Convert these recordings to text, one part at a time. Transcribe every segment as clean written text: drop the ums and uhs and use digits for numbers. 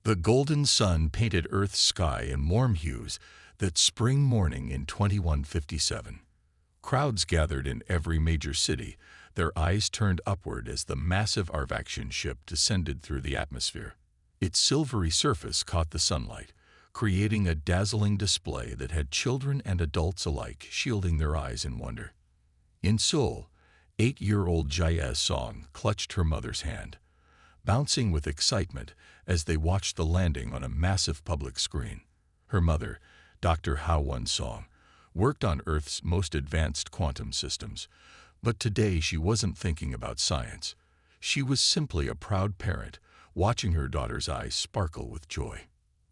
The golden sun painted Earth's sky in warm hues that spring morning in 2157. Crowds gathered in every major city, their eyes turned upward as the massive Arvaxian ship descended through the atmosphere. Its silvery surface caught the sunlight, creating a dazzling display that had children and adults alike shielding their eyes in wonder. In Seoul, 8-year-old Jae Song clutched her mother's hand, bouncing with excitement as they watched the landing on a massive public screen. Her mother, Dr. Ha-won Song, worked on Earth's most advanced quantum systems, but today she wasn't thinking about science. She was simply a proud parent, watching her daughter's eyes sparkle with joy.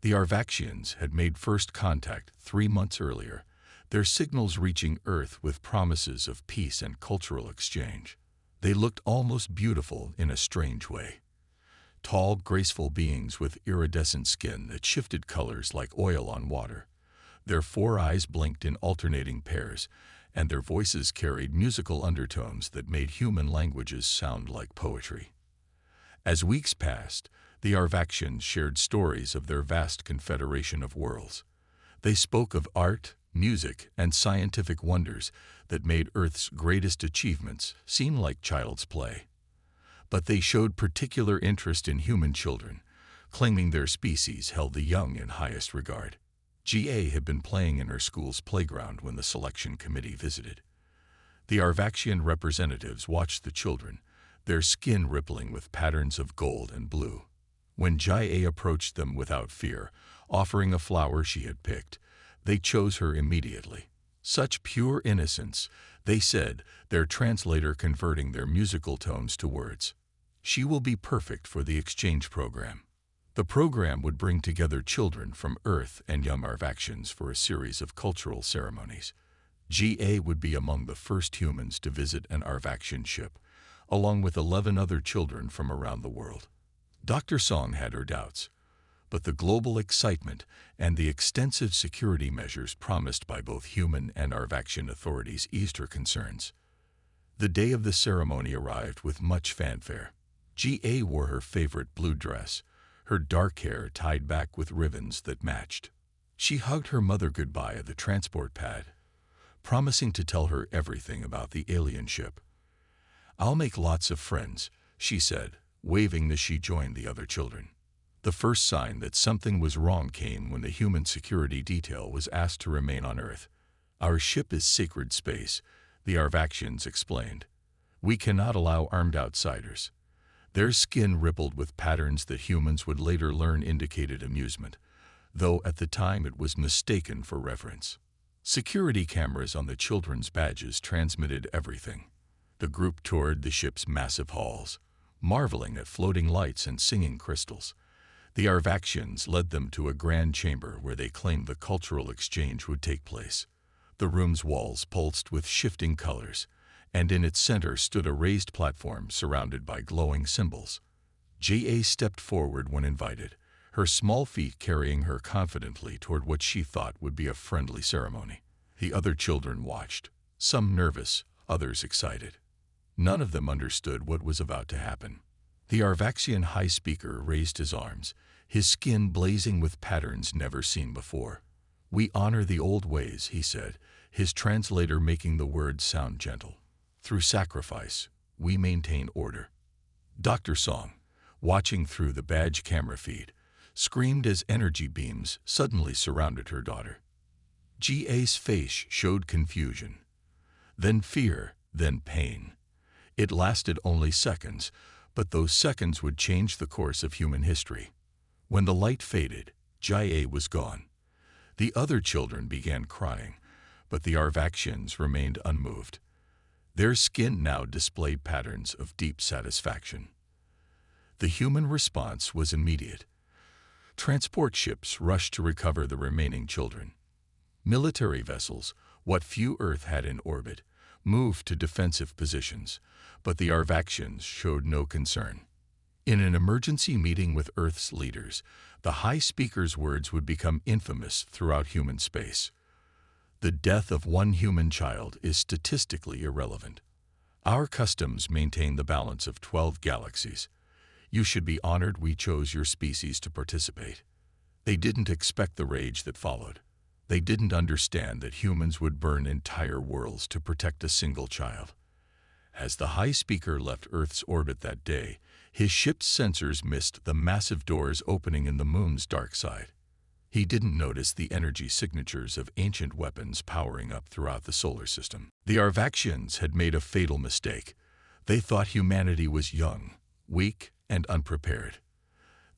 The Arvaxians had made first contact 3 months earlier, their signals reaching Earth with promises of peace and cultural exchange. They looked almost beautiful in a strange way. Tall, graceful beings with iridescent skin that shifted colors like oil on water. Their 4 eyes blinked in alternating pairs, and their voices carried musical undertones that made human languages sound like poetry. As weeks passed, the Arvaxians shared stories of their vast confederation of worlds. They spoke of art, music, and scientific wonders that made Earth's greatest achievements seem like child's play. But they showed particular interest in human children, claiming their species held the young in highest regard. Ga had been playing in her school's playground when the selection committee visited. The Arvaxian representatives watched the children, their skin rippling with patterns of gold and blue. When Jae approached them without fear, offering a flower she had picked, they chose her immediately. Such pure innocence, they said, their translator converting their musical tones to words. She will be perfect for the exchange program. The program would bring together children from Earth and young Arvaxians for a series of cultural ceremonies. Ga would be among the first humans to visit an Arvaxian ship, along with 11 other children from around the world. Dr. Song had her doubts, but the global excitement and the extensive security measures promised by both human and Arvaxian authorities eased her concerns. The day of the ceremony arrived with much fanfare. Ga wore her favorite blue dress, her dark hair tied back with ribbons that matched. She hugged her mother goodbye at the transport pad, promising to tell her everything about the alien ship. "I'll make lots of friends," she said, waving as she joined the other children. The first sign that something was wrong came when the human security detail was asked to remain on Earth. "Our ship is sacred space," the Arvaxians explained. "We cannot allow armed outsiders." Their skin rippled with patterns that humans would later learn indicated amusement, though at the time it was mistaken for reverence. Security cameras on the children's badges transmitted everything. The group toured the ship's massive halls, marveling at floating lights and singing crystals. The Arvaxians led them to a grand chamber where they claimed the cultural exchange would take place. The room's walls pulsed with shifting colors, and in its center stood a raised platform surrounded by glowing symbols. Ga stepped forward when invited, her small feet carrying her confidently toward what she thought would be a friendly ceremony. The other children watched, some nervous, others excited. None of them understood what was about to happen. The Arvaxian high speaker raised his arms, his skin blazing with patterns never seen before. "We honor the old ways," he said, his translator making the words sound gentle. "Through sacrifice, we maintain order." Dr. Song, watching through the badge camera feed, screamed as energy beams suddenly surrounded her daughter. Ga's face showed confusion, then fear, then pain. It lasted only seconds, but those seconds would change the course of human history. When the light faded, Jae was gone. The other children began crying, but the Arvaxians remained unmoved. Their skin now displayed patterns of deep satisfaction. The human response was immediate. Transport ships rushed to recover the remaining children. Military vessels, what few Earth had in orbit, moved to defensive positions, but the Arvaxians showed no concern. In an emergency meeting with Earth's leaders, the High Speaker's words would become infamous throughout human space. "The death of one human child is statistically irrelevant. Our customs maintain the balance of 12 galaxies. You should be honored we chose your species to participate." They didn't expect the rage that followed. They didn't understand that humans would burn entire worlds to protect a single child. As the High Speaker left Earth's orbit that day, his ship's sensors missed the massive doors opening in the moon's dark side. He didn't notice the energy signatures of ancient weapons powering up throughout the solar system. The Arvaxians had made a fatal mistake. They thought humanity was young, weak, and unprepared.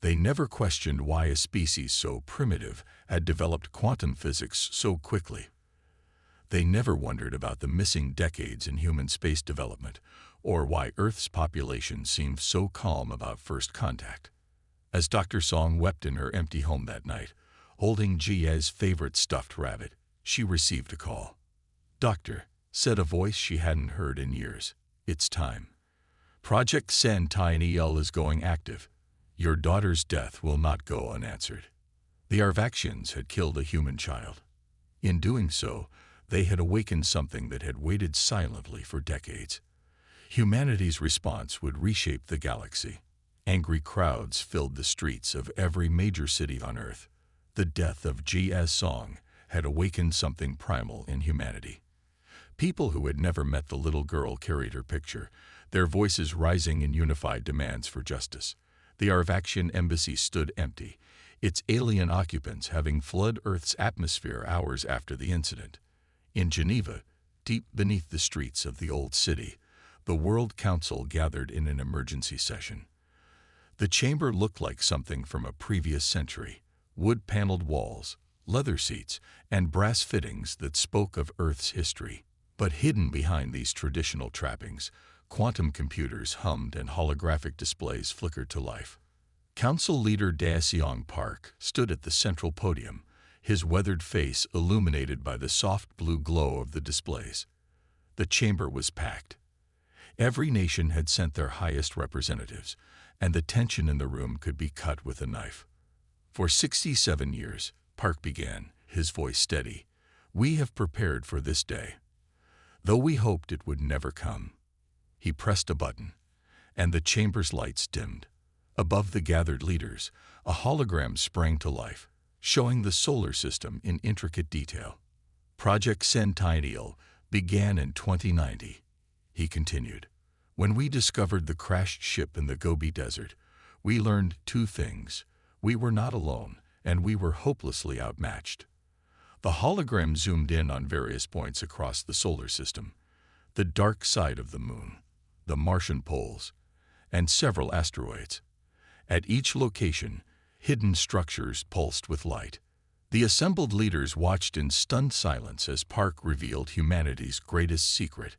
They never questioned why a species so primitive had developed quantum physics so quickly. They never wondered about the missing decades in human space development, or why Earth's population seemed so calm about first contact. As Dr. Song wept in her empty home that night, holding Jia's favorite stuffed rabbit, she received a call. "Doctor," said a voice she hadn't heard in years, "it's time. Project Sentinel is going active. Your daughter's death will not go unanswered." The Arvaxians had killed a human child. In doing so, they had awakened something that had waited silently for decades. Humanity's response would reshape the galaxy. Angry crowds filled the streets of every major city on Earth. The death of Jia's Song had awakened something primal in humanity. People who had never met the little girl carried her picture, their voices rising in unified demands for justice. The Arvaxian embassy stood empty, its alien occupants having fled Earth's atmosphere hours after the incident. In Geneva, deep beneath the streets of the old city, the World Council gathered in an emergency session. The chamber looked like something from a previous century: wood-paneled walls, leather seats, and brass fittings that spoke of Earth's history. But hidden behind these traditional trappings, quantum computers hummed and holographic displays flickered to life. Council leader Daeseong Park stood at the central podium, his weathered face illuminated by the soft blue glow of the displays. The chamber was packed. Every nation had sent their highest representatives, and the tension in the room could be cut with a knife. "For 67 years, Park began, his voice steady, "we have prepared for this day, though we hoped it would never come." He pressed a button, and the chamber's lights dimmed. Above the gathered leaders, a hologram sprang to life, showing the solar system in intricate detail. "Project Sentinel began in 2090. He continued. "When we discovered the crashed ship in the Gobi Desert, we learned two things. We were not alone, and we were hopelessly outmatched." The hologram zoomed in on various points across the solar system: the dark side of the moon, the Martian poles, and several asteroids. At each location, hidden structures pulsed with light. The assembled leaders watched in stunned silence as Park revealed humanity's greatest secret.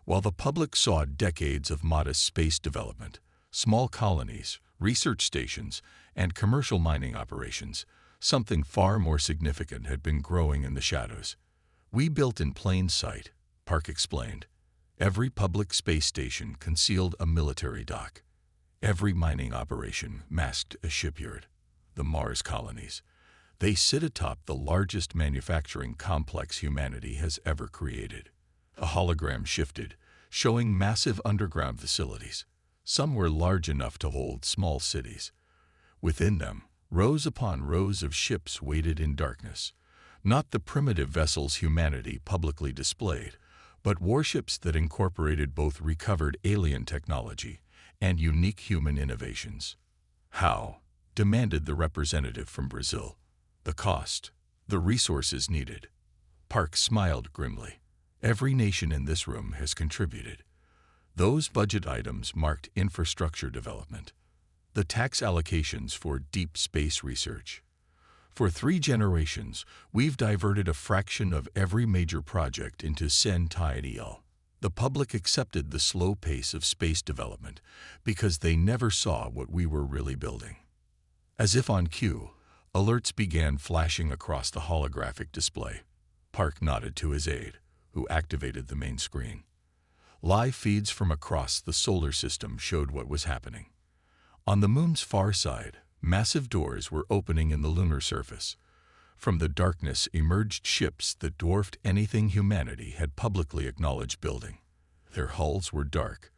While the public saw decades of modest space development, small colonies, research stations, and commercial mining operations, something far more significant had been growing in the shadows. "We built in plain sight," Park explained. "Every public space station concealed a military dock. Every mining operation masked a shipyard. The Mars colonies. They sit atop the largest manufacturing complex humanity has ever created." A hologram shifted, showing massive underground facilities. Some were large enough to hold small cities. Within them, rows upon rows of ships waited in darkness. Not the primitive vessels humanity publicly displayed, but warships that incorporated both recovered alien technology and unique human innovations. "How?" demanded the representative from Brazil. "The cost, the resources needed." Park smiled grimly. "Every nation in this room has contributed. Those budget items marked infrastructure development, the tax allocations for deep space research. For 3 generations, we've diverted a fraction of every major project into Sentinel." The public accepted the slow pace of space development because they never saw what we were really building. As if on cue, alerts began flashing across the holographic display. Park nodded to his aide, who activated the main screen. Live feeds from across the solar system showed what was happening. On the moon's far side, massive doors were opening in the lunar surface. From the darkness emerged ships that dwarfed anything humanity had publicly acknowledged building. Their hulls were dark,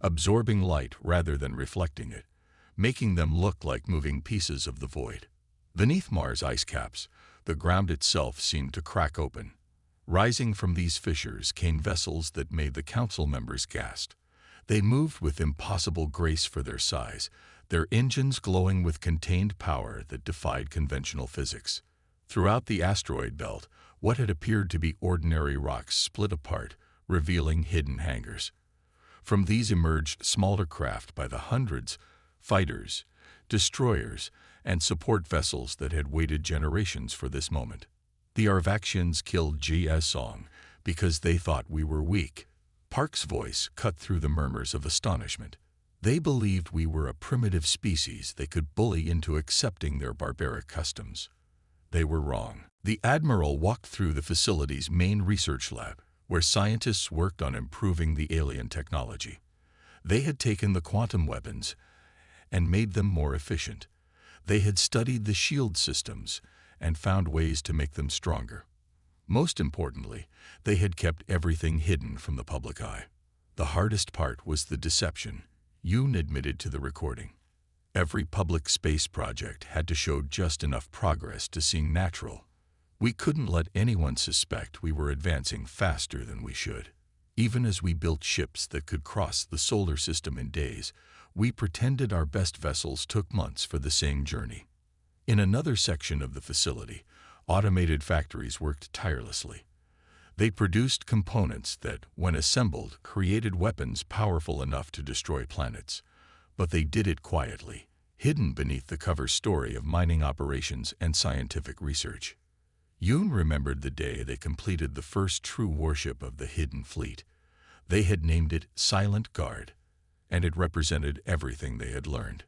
absorbing light rather than reflecting it, making them look like moving pieces of the void. Beneath Mars' ice caps, the ground itself seemed to crack open. Rising from these fissures came vessels that made the council members gasp. They moved with impossible grace for their size, their engines glowing with contained power that defied conventional physics. Throughout the asteroid belt, what had appeared to be ordinary rocks split apart, revealing hidden hangars. From these emerged smaller craft by the hundreds, fighters, destroyers, and support vessels that had waited generations for this moment. The Arvaxians killed G.S. Song because they thought we were weak. Park's voice cut through the murmurs of astonishment. They believed we were a primitive species they could bully into accepting their barbaric customs. They were wrong. The Admiral walked through the facility's main research lab, where scientists worked on improving the alien technology. They had taken the quantum weapons and made them more efficient. They had studied the shield systems and found ways to make them stronger. Most importantly, they had kept everything hidden from the public eye. The hardest part was the deception. Yoon admitted to the recording. Every public space project had to show just enough progress to seem natural. We couldn't let anyone suspect we were advancing faster than we should. Even as we built ships that could cross the solar system in days, we pretended our best vessels took months for the same journey. In another section of the facility, automated factories worked tirelessly. They produced components that, when assembled, created weapons powerful enough to destroy planets. But they did it quietly, hidden beneath the cover story of mining operations and scientific research. Yoon remembered the day they completed the first true warship of the hidden fleet. They had named it Silent Guard, and it represented everything they had learned.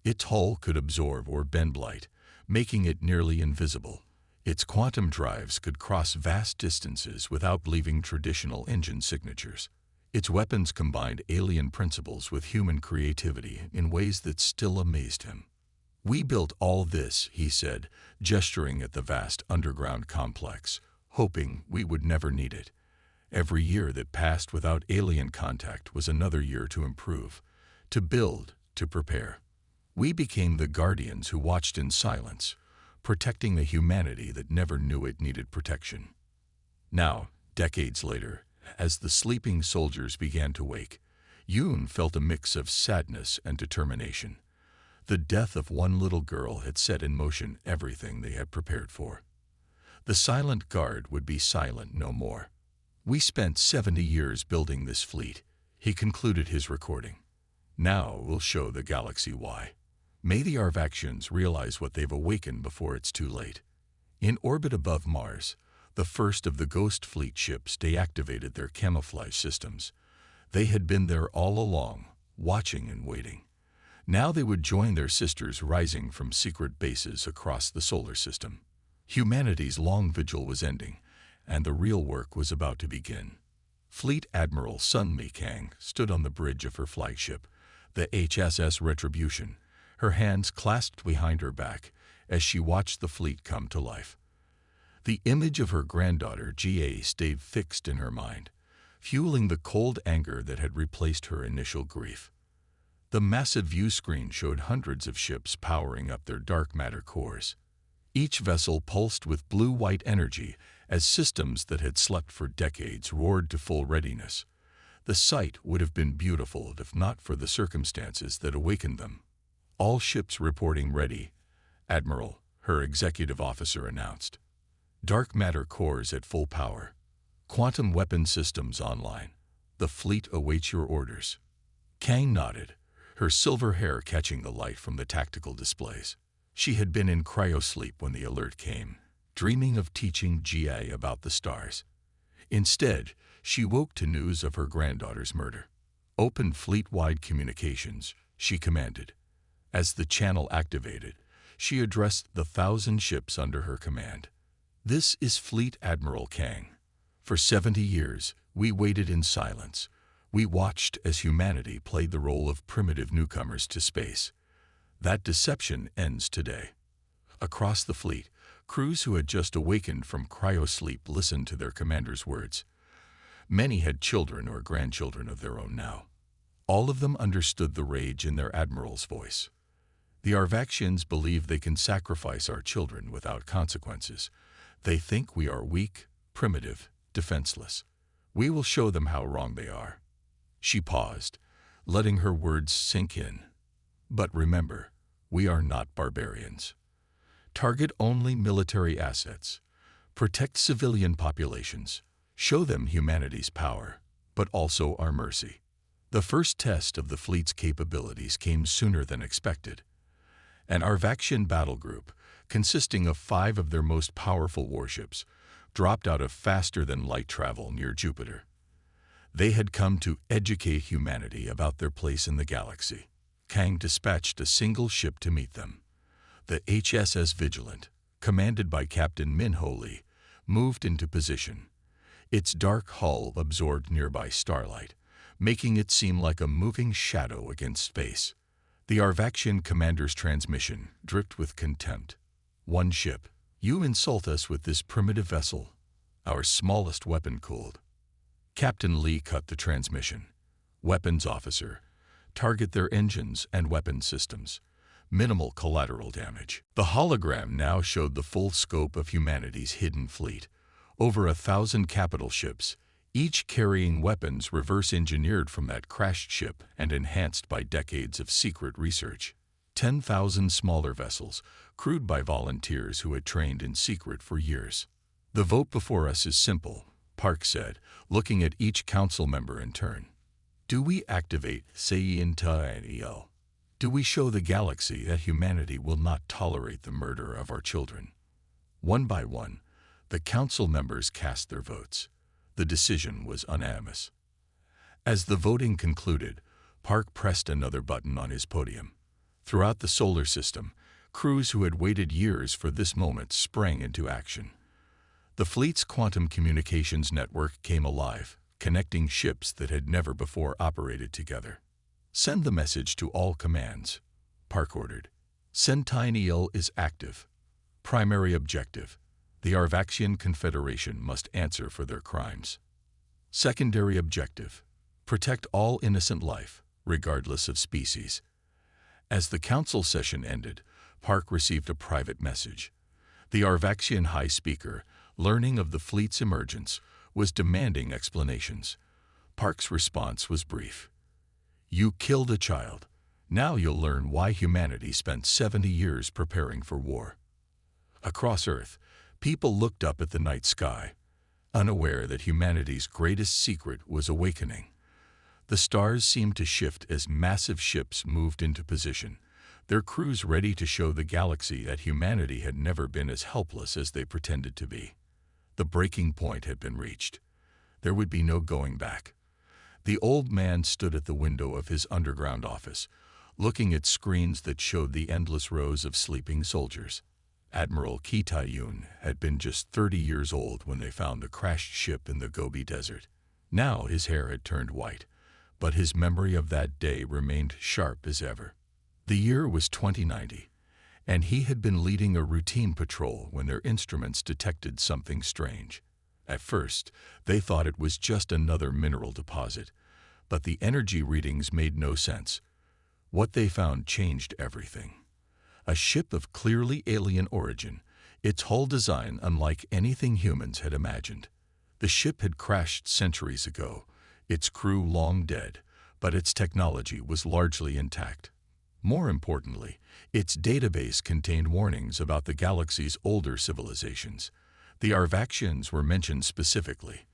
Its hull could absorb or bend light, making it nearly invisible. Its quantum drives could cross vast distances without leaving traditional engine signatures. Its weapons combined alien principles with human creativity in ways that still amazed him. "We built all this," he said, gesturing at the vast underground complex, hoping we would never need it. Every year that passed without alien contact was another year to improve, to build, to prepare. We became the guardians who watched in silence, protecting the humanity that never knew it needed protection. Now, decades later, as the sleeping soldiers began to wake, Yoon felt a mix of sadness and determination. The death of one little girl had set in motion everything they had prepared for. The Silent Guard would be silent no more. "We spent 70 years building this fleet," he concluded his recording. "Now we'll show the galaxy why. May the Arvaxians realize what they've awakened before it's too late." In orbit above Mars, the first of the Ghost Fleet ships deactivated their camouflage systems. They had been there all along, watching and waiting. Now they would join their sisters rising from secret bases across the solar system. Humanity's long vigil was ending, and the real work was about to begin. Fleet Admiral Sun Mi Kang stood on the bridge of her flagship, the HSS Retribution, her hands clasped behind her back as she watched the fleet come to life. The image of her granddaughter Ga stayed fixed in her mind, fueling the cold anger that had replaced her initial grief. The massive view screen showed hundreds of ships powering up their dark matter cores. Each vessel pulsed with blue-white energy as systems that had slept for decades roared to full readiness. The sight would have been beautiful if not for the circumstances that awakened them. "All ships reporting ready," Admiral, her executive officer announced. "Dark matter cores at full power. Quantum weapon systems online. The fleet awaits your orders." Kang nodded, her silver hair catching the light from the tactical displays. She had been in cryosleep when the alert came, dreaming of teaching Ga about the stars. Instead, she woke to news of her granddaughter's murder. "Open fleet-wide communications," she commanded. As the channel activated, she addressed the 1,000 ships under her command. "This is Fleet Admiral Kang. For 70 years, we waited in silence. We watched as humanity played the role of primitive newcomers to space. That deception ends today." Across the fleet, crews who had just awakened from cryosleep listened to their commander's words. Many had children or grandchildren of their own now. All of them understood the rage in their admiral's voice. The Arvaxians believe they can sacrifice our children without consequences. They think we are weak, primitive, defenseless. We will show them how wrong they are." She paused, letting her words sink in. "But remember, we are not barbarians. Target only military assets. Protect civilian populations. Show them humanity's power, but also our mercy." The first test of the fleet's capabilities came sooner than expected. An Arvaxian battle group, consisting of 5 of their most powerful warships, dropped out of faster-than-light travel near Jupiter. They had come to educate humanity about their place in the galaxy. Kang dispatched a single ship to meet them. The HSS Vigilant, commanded by Captain Min Ho Lee, moved into position. Its dark hull absorbed nearby starlight, making it seem like a moving shadow against space. The Arvaxian commander's transmission dripped with contempt. "One ship. You insult us with this primitive vessel. Our smallest weapon cooled." Captain Lee cut the transmission. "Weapons officer. Target their engines and weapon systems. Minimal collateral damage." The hologram now showed the full scope of humanity's hidden fleet. Over 1,000 capital ships, each carrying weapons reverse-engineered from that crashed ship and enhanced by decades of secret research. 10,000 smaller vessels, crewed by volunteers who had trained in secret for years. "The vote before us is simple," Park said, looking at each council member in turn. "Do we activate SciFi? Do we show the galaxy that humanity will not tolerate the murder of our children?" One by one, the council members cast their votes. The decision was unanimous. As the voting concluded, Park pressed another button on his podium. Throughout the solar system, crews who had waited years for this moment sprang into action. The fleet's quantum communications network came alive, connecting ships that had never before operated together. "Send the message to all commands," Park ordered. "Centennial is active. Primary objective: the Arvaxian Confederation must answer for their crimes. Secondary objective: protect all innocent life, regardless of species." As the council session ended, Park received a private message. The Arvaxian High Speaker, learning of the fleet's emergence, was demanding explanations. Park's response was brief. "You killed a child. Now you'll learn why humanity spent 70 years preparing for war." Across Earth, people looked up at the night sky, unaware that humanity's greatest secret was awakening. The stars seemed to shift as massive ships moved into position, their crews ready to show the galaxy that humanity had never been as helpless as they pretended to be. The breaking point had been reached. There would be no going back. The old man stood at the window of his underground office, looking at screens that showed the endless rows of sleeping soldiers. Admiral Ki-Tai-yun had been just 30 years old when they found the crashed ship in the Gobi Desert. Now his hair had turned white, but his memory of that day remained sharp as ever. The year was 2090, and he had been leading a routine patrol when their instruments detected something strange. At first, they thought it was just another mineral deposit, but the energy readings made no sense. What they found changed everything. A ship of clearly alien origin, its hull design unlike anything humans had imagined. The ship had crashed centuries ago, its crew long dead, but its technology was largely intact. More importantly, its database contained warnings about the galaxy's older civilizations. The Arvaxians were mentioned specifically,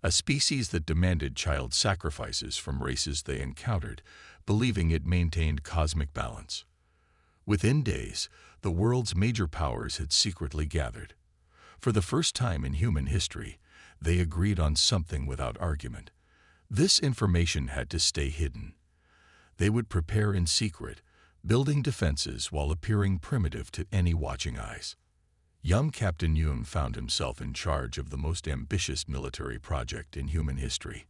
a species that demanded child sacrifices from races they encountered, believing it maintained cosmic balance. Within days, the world's major powers had secretly gathered. For the first time in human history, they agreed on something without argument. This information had to stay hidden. They would prepare in secret, building defenses while appearing primitive to any watching eyes. Young Captain Yoon found himself in charge of the most ambitious military project in human history.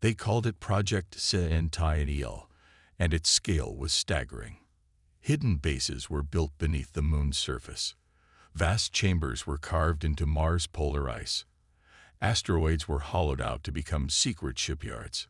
They called it Project Centennial, and its scale was staggering. Hidden bases were built beneath the moon's surface. Vast chambers were carved into Mars' polar ice. Asteroids were hollowed out to become secret shipyards.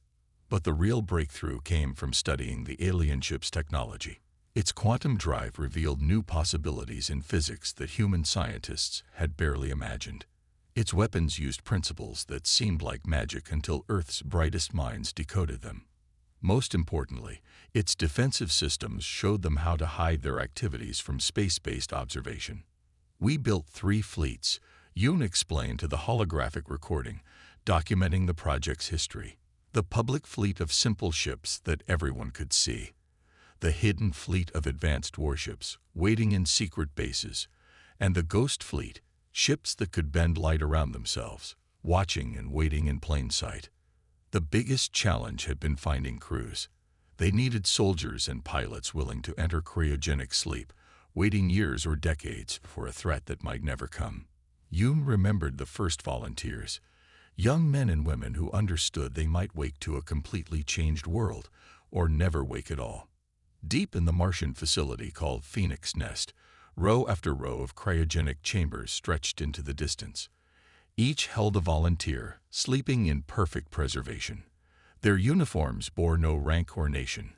But the real breakthrough came from studying the alien ship's technology. Its quantum drive revealed new possibilities in physics that human scientists had barely imagined. Its weapons used principles that seemed like magic until Earth's brightest minds decoded them. Most importantly, its defensive systems showed them how to hide their activities from space-based observation. "We built 3 fleets," Yoon explained to the holographic recording, documenting the project's history. The public fleet of simple ships that everyone could see. The hidden fleet of advanced warships, waiting in secret bases. And the ghost fleet, ships that could bend light around themselves, watching and waiting in plain sight. The biggest challenge had been finding crews. They needed soldiers and pilots willing to enter cryogenic sleep, waiting years or decades for a threat that might never come. Yoon remembered the first volunteers, young men and women who understood they might wake to a completely changed world, or never wake at all. Deep in the Martian facility called Phoenix Nest, row after row of cryogenic chambers stretched into the distance. Each held a volunteer, sleeping in perfect preservation. Their uniforms bore no rank or nation.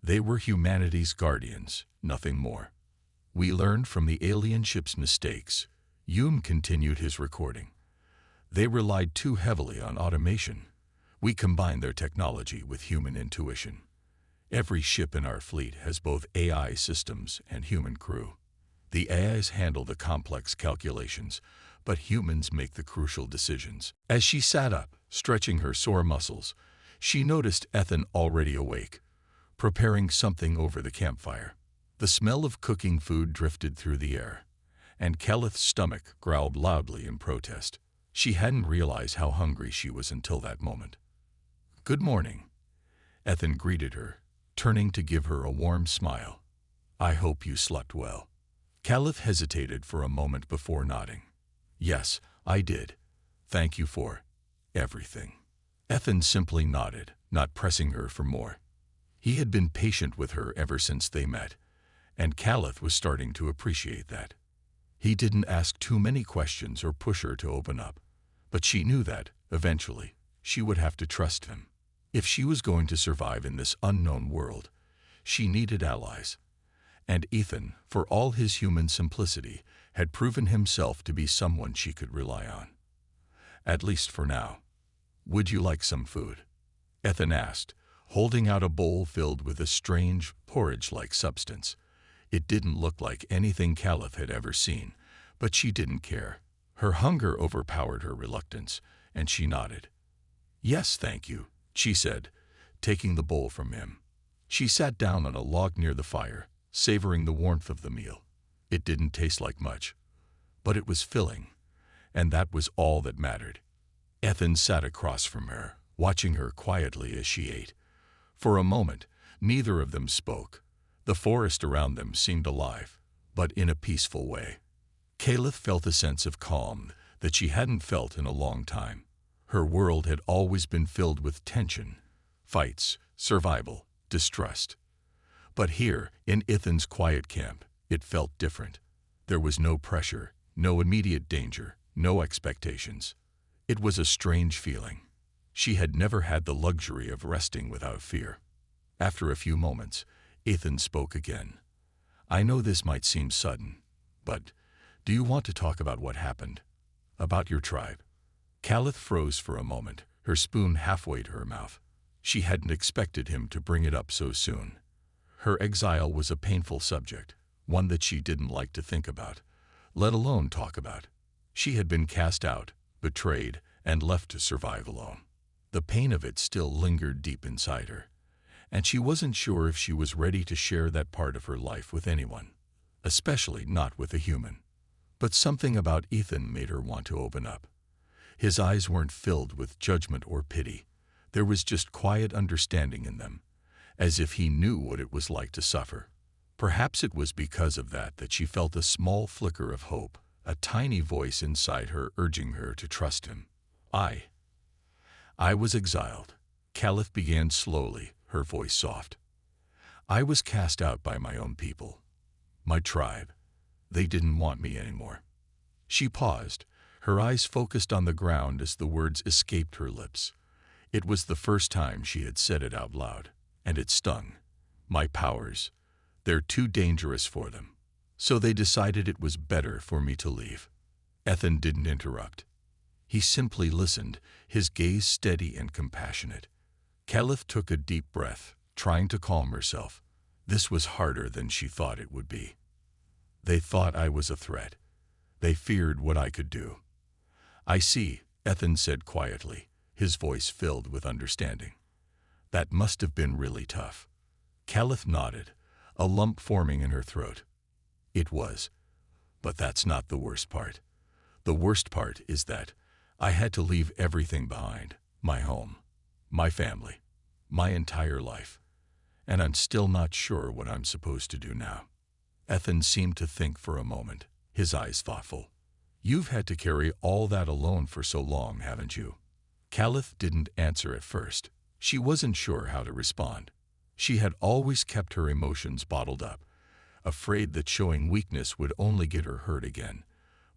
They were humanity's guardians, nothing more. "We learned from the alien ship's mistakes," Yoon continued his recording. "They relied too heavily on automation. We combined their technology with human intuition. Every ship in our fleet has both AI systems and human crew. The AIs handle the complex calculations, but humans make the crucial decisions." As she sat up, stretching her sore muscles, she noticed Ethan already awake, preparing something over the campfire. The smell of cooking food drifted through the air, and Keleth's stomach growled loudly in protest. She hadn't realized how hungry she was until that moment. "Good morning," Ethan greeted her, turning to give her a warm smile. "I hope you slept well." Keleth hesitated for a moment before nodding. "Yes, I did. Thank you for everything." Ethan simply nodded, not pressing her for more. He had been patient with her ever since they met, and Keleth was starting to appreciate that. He didn't ask too many questions or push her to open up, but she knew that, eventually, she would have to trust him. If she was going to survive in this unknown world, she needed allies. And Ethan, for all his human simplicity, had proven himself to be someone she could rely on. At least for now. "Would you like some food?" Ethan asked, holding out a bowl filled with a strange, porridge-like substance. It didn't look like anything Keleth had ever seen, but she didn't care. Her hunger overpowered her reluctance, and she nodded. "Yes, thank you," she said, taking the bowl from him. She sat down on a log near the fire, savoring the warmth of the meal. It didn't taste like much, but it was filling, and that was all that mattered. Ethan sat across from her, watching her quietly as she ate. For a moment, neither of them spoke. The forest around them seemed alive, but in a peaceful way. Keleth felt a sense of calm that she hadn't felt in a long time. Her world had always been filled with tension, fights, survival, distrust. But here, in Ethan's quiet camp, it felt different. There was no pressure, no immediate danger, no expectations. It was a strange feeling. She had never had the luxury of resting without fear. After a few moments, Ethan spoke again. "I know this might seem sudden, but do you want to talk about what happened? About your tribe?" Keleth froze for a moment, her spoon halfway to her mouth. She hadn't expected him to bring it up so soon. Her exile was a painful subject, one that she didn't like to think about, let alone talk about. She had been cast out, betrayed, and left to survive alone. The pain of it still lingered deep inside her, and she wasn't sure if she was ready to share that part of her life with anyone, especially not with a human. But something about Ethan made her want to open up. His eyes weren't filled with judgment or pity. There was just quiet understanding in them, as if he knew what it was like to suffer. Perhaps it was because of that she felt a small flicker of hope, a tiny voice inside her urging her to trust him. I was exiled," Keleth began slowly, her voice soft. "I was cast out by my own people, my tribe. They didn't want me anymore." She paused, her eyes focused on the ground as the words escaped her lips. It was the first time she had said it out loud, and it stung. "My powers, They're too dangerous for them. So they decided it was better for me to leave. Ethan didn't interrupt. He simply listened, his gaze steady and compassionate. Caliph took a deep breath, trying to calm herself. This was harder than she thought it would be. They thought I was a threat. They feared what I could do. I see, Ethan said quietly, his voice filled with understanding. That must have been really tough. Caliph nodded, a lump forming in her throat. It was. But that's not the worst part. The worst part is that I had to leave everything behind. My home, my family, my entire life. And I'm still not sure what I'm supposed to do now. Ethan seemed to think for a moment, his eyes thoughtful. You've had to carry all that alone for so long, haven't you? Caliph didn't answer at first. She wasn't sure how to respond. She had always kept her emotions bottled up, afraid that showing weakness would only get her hurt again.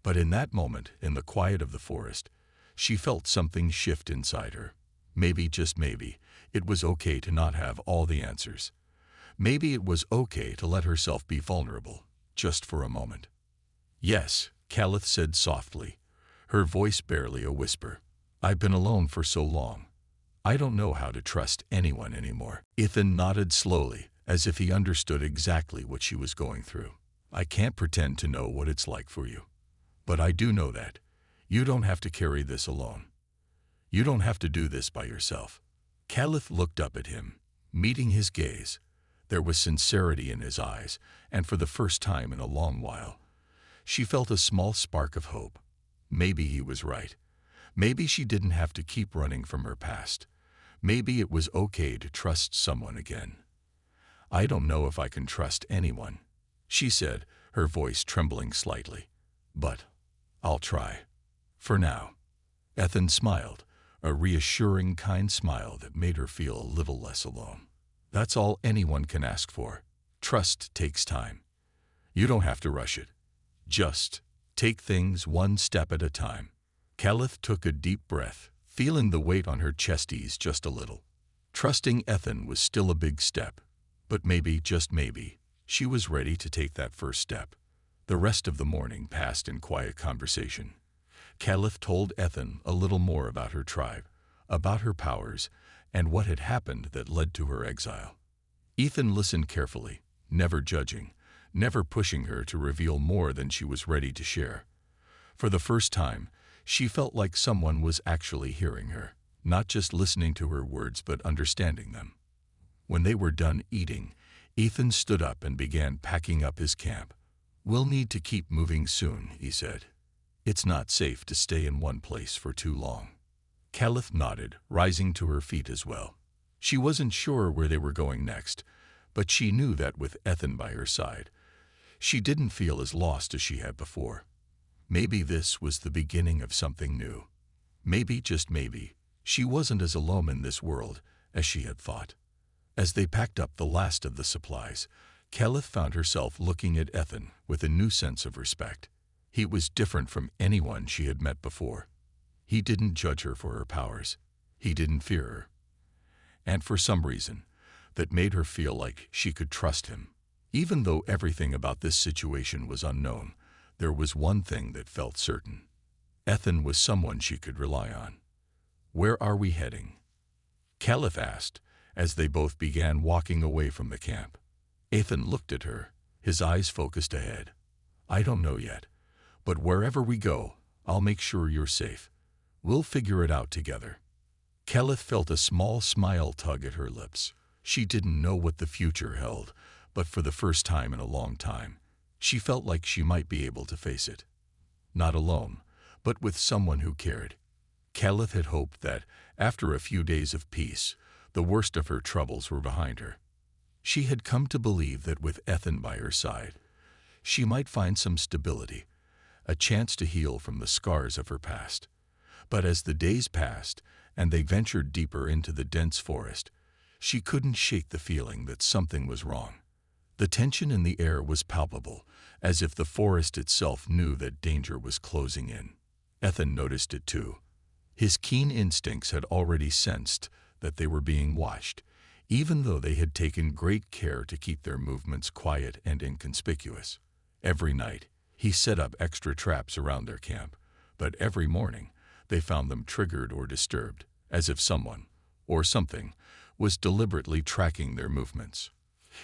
But in that moment, in the quiet of the forest, she felt something shift inside her. Maybe, just maybe, it was okay to not have all the answers. Maybe it was okay to let herself be vulnerable, just for a moment. Yes, Caliph said softly, her voice barely a whisper. I've been alone for so long. I don't know how to trust anyone anymore. Ethan nodded slowly, as if he understood exactly what she was going through. I can't pretend to know what it's like for you. But I do know that you don't have to carry this alone. You don't have to do this by yourself. Caliph looked up at him, meeting his gaze. There was sincerity in his eyes, and for the first time in a long while, she felt a small spark of hope. Maybe he was right. Maybe she didn't have to keep running from her past. Maybe it was okay to trust someone again. I don't know if I can trust anyone, she said, her voice trembling slightly. But I'll try. For now. Ethan smiled, a reassuring, kind smile that made her feel a little less alone. That's all anyone can ask for. Trust takes time. You don't have to rush it. Just take things one step at a time. Caliph took a deep breath, feeling the weight on her chest ease just a little. Trusting Ethan was still a big step, but maybe, just maybe, she was ready to take that first step. The rest of the morning passed in quiet conversation. Caliph told Ethan a little more about her tribe, about her powers, and what had happened that led to her exile. Ethan listened carefully, never judging, never pushing her to reveal more than she was ready to share. For the first time, she felt like someone was actually hearing her, not just listening to her words but understanding them. When they were done eating, Ethan stood up and began packing up his camp. We'll need to keep moving soon, he said. It's not safe to stay in one place for too long. Caliph nodded, rising to her feet as well. She wasn't sure where they were going next, but she knew that with Ethan by her side, she didn't feel as lost as she had before. Maybe this was the beginning of something new. Maybe, just maybe, she wasn't as alone in this world as she had thought. As they packed up the last of the supplies, Caliph found herself looking at Ethan with a new sense of respect. He was different from anyone she had met before. He didn't judge her for her powers. He didn't fear her. And for some reason, that made her feel like she could trust him. Even though everything about this situation was unknown, there was one thing that felt certain. Ethan was someone she could rely on. Where are we heading? Caliph asked, as they both began walking away from the camp. Ethan looked at her, his eyes focused ahead. I don't know yet, but wherever we go, I'll make sure you're safe. We'll figure it out together. Caliph felt a small smile tug at her lips. She didn't know what the future held, but for the first time in a long time, she felt like she might be able to face it. Not alone, but with someone who cared. Caliph had hoped that, after a few days of peace, the worst of her troubles were behind her. She had come to believe that with Ethan by her side, she might find some stability, a chance to heal from the scars of her past. But as the days passed and they ventured deeper into the dense forest, she couldn't shake the feeling that something was wrong. The tension in the air was palpable, as if the forest itself knew that danger was closing in. Ethan noticed it too. His keen instincts had already sensed that they were being watched, even though they had taken great care to keep their movements quiet and inconspicuous. Every night, he set up extra traps around their camp, but every morning, they found them triggered or disturbed, as if someone, or something, was deliberately tracking their movements.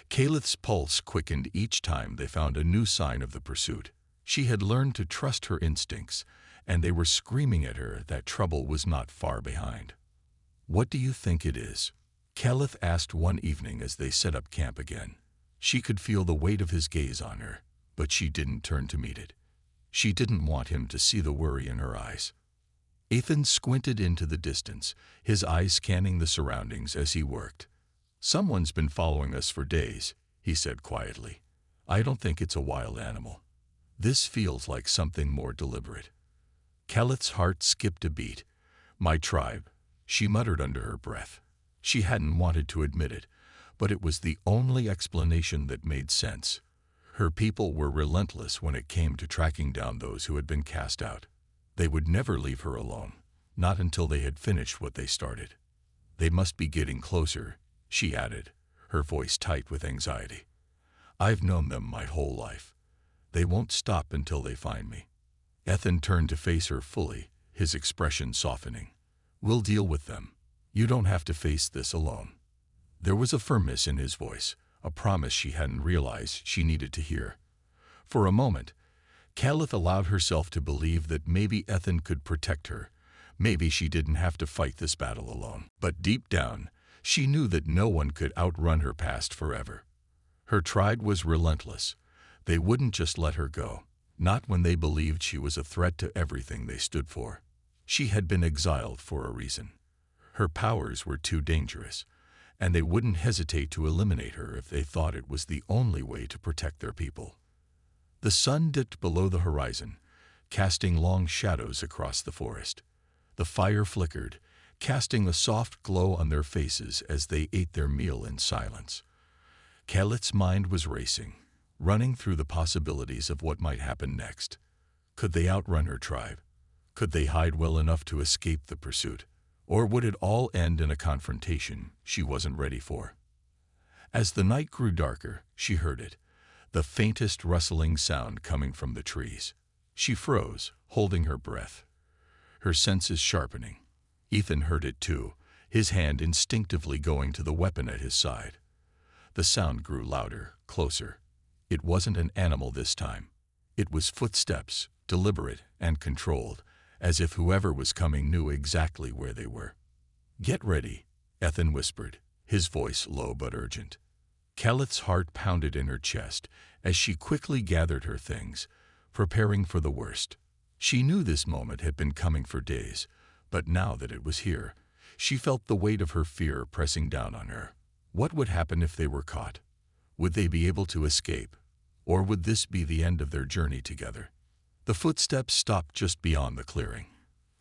Calith's pulse quickened each time they found a new sign of the pursuit. She had learned to trust her instincts, and they were screaming at her that trouble was not far behind. "What do you think it is?" Calith asked one evening as they set up camp again. She could feel the weight of his gaze on her, but she didn't turn to meet it. She didn't want him to see the worry in her eyes. Ethan squinted into the distance, his eyes scanning the surroundings as he worked. "Someone's been following us for days," he said quietly. "I don't think it's a wild animal. This feels like something more deliberate." Calith's heart skipped a beat. "My tribe," she muttered under her breath. She hadn't wanted to admit it, but it was the only explanation that made sense. Her people were relentless when it came to tracking down those who had been cast out. They would never leave her alone, not until they had finished what they started. "They must be getting closer," she added, her voice tight with anxiety. "I've known them my whole life. They won't stop until they find me." Ethan turned to face her fully, his expression softening. "We'll deal with them. You don't have to face this alone." There was a firmness in his voice, a promise she hadn't realized she needed to hear. For a moment, Calith allowed herself to believe that maybe Ethan could protect her. Maybe she didn't have to fight this battle alone. But deep down, she knew that no one could outrun her past forever. Her tribe was relentless. They wouldn't just let her go, not when they believed she was a threat to everything they stood for. She had been exiled for a reason. Her powers were too dangerous, and they wouldn't hesitate to eliminate her if they thought it was the only way to protect their people. The sun dipped below the horizon, casting long shadows across the forest. The fire flickered, casting a soft glow on their faces as they ate their meal in silence. Calith's mind was racing, running through the possibilities of what might happen next. Could they outrun her tribe? Could they hide well enough to escape the pursuit? Or would it all end in a confrontation she wasn't ready for? As the night grew darker, she heard it, the faintest rustling sound coming from the trees. She froze, holding her breath, her senses sharpening. Ethan heard it too, his hand instinctively going to the weapon at his side. The sound grew louder, closer. It wasn't an animal this time. It was footsteps, deliberate and controlled, as if whoever was coming knew exactly where they were. "Get ready," Ethan whispered, his voice low but urgent. Calith's heart pounded in her chest as she quickly gathered her things, preparing for the worst. She knew this moment had been coming for days, but now that it was here, she felt the weight of her fear pressing down on her. What would happen if they were caught? Would they be able to escape? Or would this be the end of their journey together? The footsteps stopped just beyond the clearing.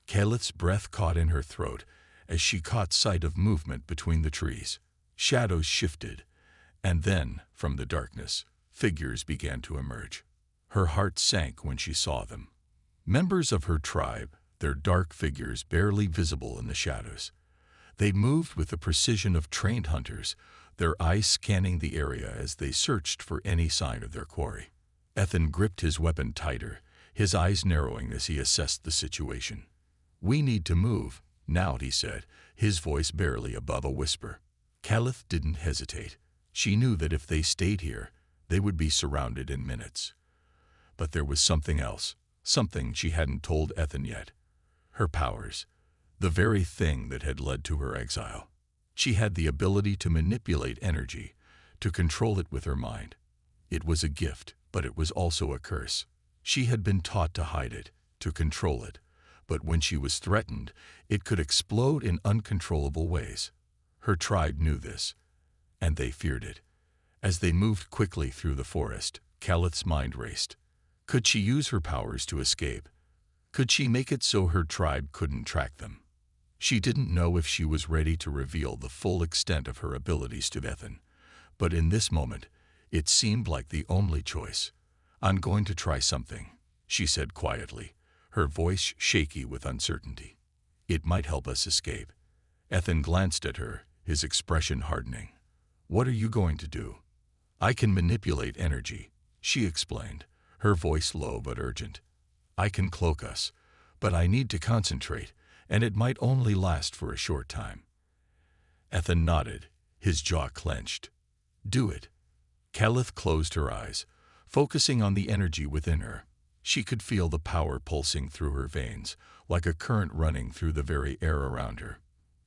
Calith's breath caught in her throat as she caught sight of movement between the trees. Shadows shifted, and then, from the darkness, figures began to emerge. Her heart sank when she saw them. Members of her tribe, their dark figures barely visible in the shadows. They moved with the precision of trained hunters, their eyes scanning the area as they searched for any sign of their quarry. Ethan gripped his weapon tighter, his eyes narrowing as he assessed the situation. "We need to move," now he said, his voice barely above a whisper. Calith didn't hesitate. She knew that if they stayed here, they would be surrounded in minutes. But there was something else, something she hadn't told Ethan yet. Her powers, the very thing that had led to her exile. She had the ability to manipulate energy, to control it with her mind. It was a gift, but it was also a curse. She had been taught to hide it, to control it, but when she was threatened, it could explode in uncontrollable ways. Her tribe knew this, and they feared it. As they moved quickly through the forest, Calith's mind raced. Could she use her powers to escape? Could she make it so her tribe couldn't track them? She didn't know if she was ready to reveal the full extent of her abilities to Ethan, but in this moment, it seemed like the only choice. "I'm going to try something," she said quietly, her voice shaky with uncertainty. "It might help us escape." Ethan glanced at her, his expression hardening. "What are you going to do?" "I can manipulate energy," she explained, her voice low but urgent. "I can cloak us, but I need to concentrate, and it might only last for a short time." Ethan nodded, his jaw clenched. "Do it." Caliph closed her eyes, focusing on the energy within her. She could feel the power pulsing through her veins, like a current running through the very air around her.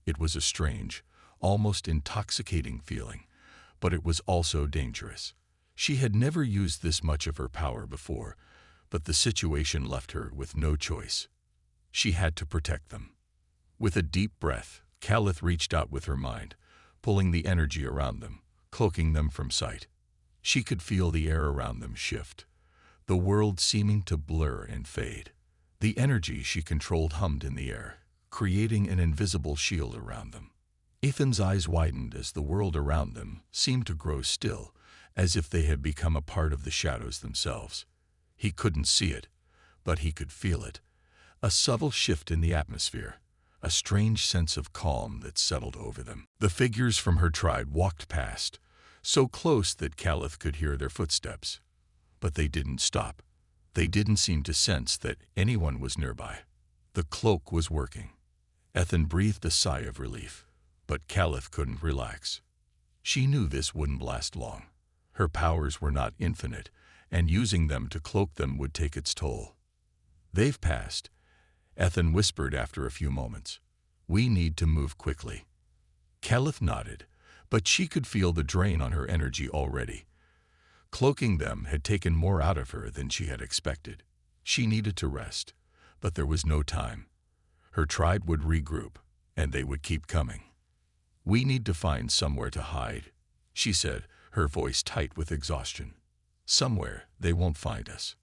It was a strange, almost intoxicating feeling, but it was also dangerous. She had never used this much of her power before, but the situation left her with no choice. She had to protect them. With a deep breath, Caliph reached out with her mind, pulling the energy around them, cloaking them from sight. She could feel the air around them shift, the world seeming to blur and fade. The energy she controlled hummed in the air, creating an invisible shield around them. Ethan's eyes widened as the world around them seemed to grow still, as if they had become a part of the shadows themselves. He couldn't see it, but he could feel it. A subtle shift in the atmosphere, a strange sense of calm that settled over them. The figures from her tribe walked past, so close that Caliph could hear their footsteps. But they didn't stop. They didn't seem to sense that anyone was nearby. The cloak was working. Ethan breathed a sigh of relief, but Caliph couldn't relax. She knew this wouldn't last long. Her powers were not infinite, and using them to cloak them would take its toll. "They've passed," Ethan whispered after a few moments. "We need to move quickly." Caliph nodded, but she could feel the drain on her energy already. Cloaking them had taken more out of her than she had expected. She needed to rest, but there was no time. Her tribe would regroup, and they would keep coming. "We need to find somewhere to hide," she said, her voice tight with exhaustion. "Somewhere they won't find us."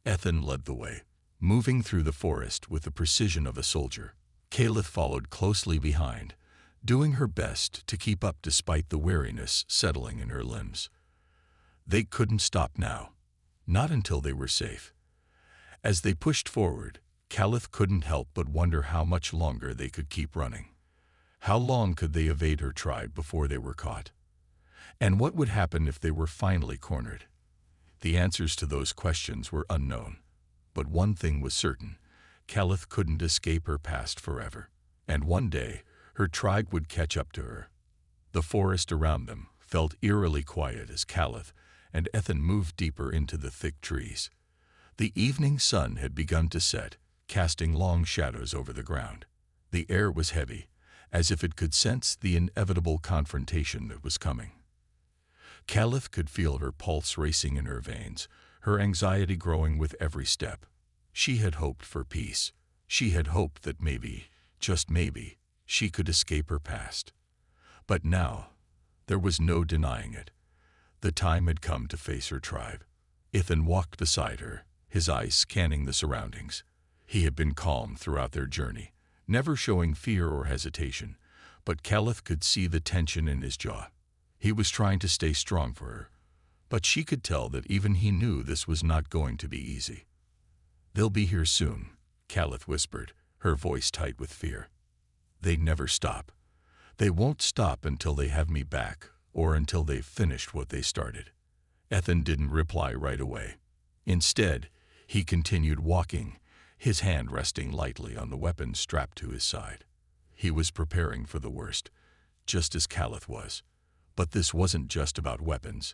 Ethan led the way, moving through the forest with the precision of a soldier. Caliph followed closely behind, doing her best to keep up despite the weariness settling in her limbs. They couldn't stop now, not until they were safe. As they pushed forward, Caliph couldn't help but wonder how much longer they could keep running. How long could they evade her tribe before they were caught? And what would happen if they were finally cornered? The answers to those questions were unknown. But one thing was certain: Caliph couldn't escape her past forever. And one day, her tribe would catch up to her. The forest around them felt eerily quiet as Caliph and Ethan moved deeper into the thick trees. The evening sun had begun to set, casting long shadows over the ground. The air was heavy, as if it could sense the inevitable confrontation that was coming. Caliph could feel her pulse racing in her veins, her anxiety growing with every step. She had hoped for peace. She had hoped that maybe, just maybe, she could escape her past. But now, there was no denying it. The time had come to face her tribe. Ethan walked beside her, his eyes scanning the surroundings. He had been calm throughout their journey, never showing fear or hesitation, but Caliph could see the tension in his jaw. He was trying to stay strong for her, but she could tell that even he knew this was not going to be easy. "They'll be here soon," Caliph whispered, her voice tight with fear. "They never stop. They won't stop until they have me back, or until they've finished what they started." Ethan didn't reply right away. Instead, he continued walking, his hand resting lightly on the weapon strapped to his side. He was preparing for the worst, just as Caliph was. But this wasn't just about weapons.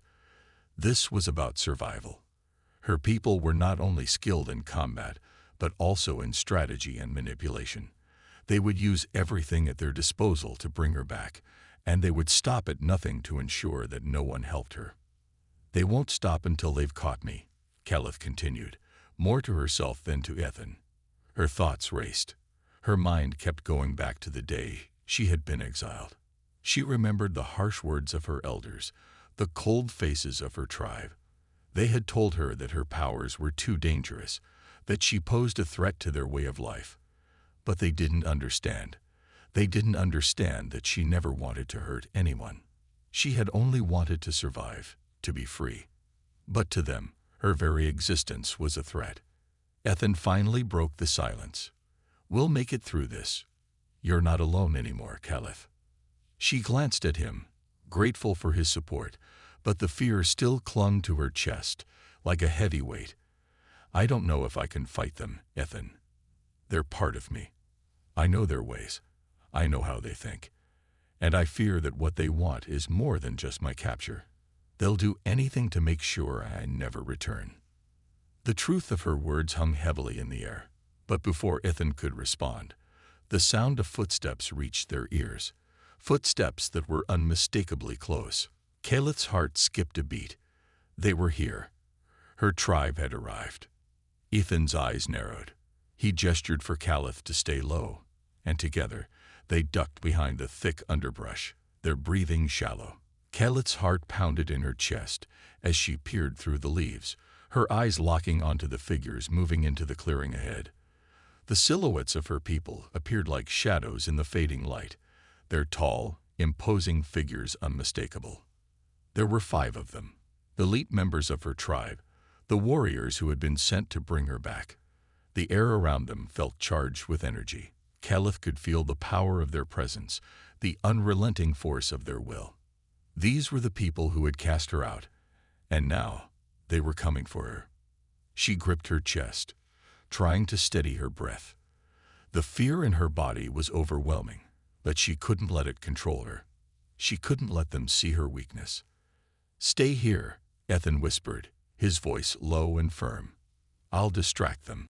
This was about survival. Her people were not only skilled in combat, but also in strategy and manipulation. They would use everything at their disposal to bring her back, and they would stop at nothing to ensure that no one helped her. "They won't stop until they've caught me," Caliph continued, more to herself than to Ethan. Her thoughts raced. Her mind kept going back to the day she had been exiled. She remembered the harsh words of her elders, the cold faces of her tribe. They had told her that her powers were too dangerous, that she posed a threat to their way of life. But they didn't understand. They didn't understand that she never wanted to hurt anyone. She had only wanted to survive, to be free. But to them, her very existence was a threat. Ethan finally broke the silence. "We'll make it through this. You're not alone anymore, Caliph." She glanced at him, grateful for his support, but the fear still clung to her chest, like a heavy weight. I don't know if I can fight them, Ethan. They're part of me. I know their ways. I know how they think. And I fear that what they want is more than just my capture. They'll do anything to make sure I never return. The truth of her words hung heavily in the air, but before Ethan could respond, the sound of footsteps reached their ears, footsteps that were unmistakably close. Caleth's heart skipped a beat. They were here. Her tribe had arrived. Ethan's eyes narrowed. He gestured for Caleth to stay low, and together they ducked behind the thick underbrush, their breathing shallow. Caleth's heart pounded in her chest as she peered through the leaves, her eyes locking onto the figures moving into the clearing ahead. The silhouettes of her people appeared like shadows in the fading light, their tall, imposing figures unmistakable. There were 5 of them, elite members of her tribe, the warriors who had been sent to bring her back. The air around them felt charged with energy. Caleth could feel the power of their presence, the unrelenting force of their will. These were the people who had cast her out, and now they were coming for her. She gripped her chest, trying to steady her breath. The fear in her body was overwhelming, but she couldn't let it control her. She couldn't let them see her weakness. "Stay here," Ethan whispered, his voice low and firm. "I'll distract them."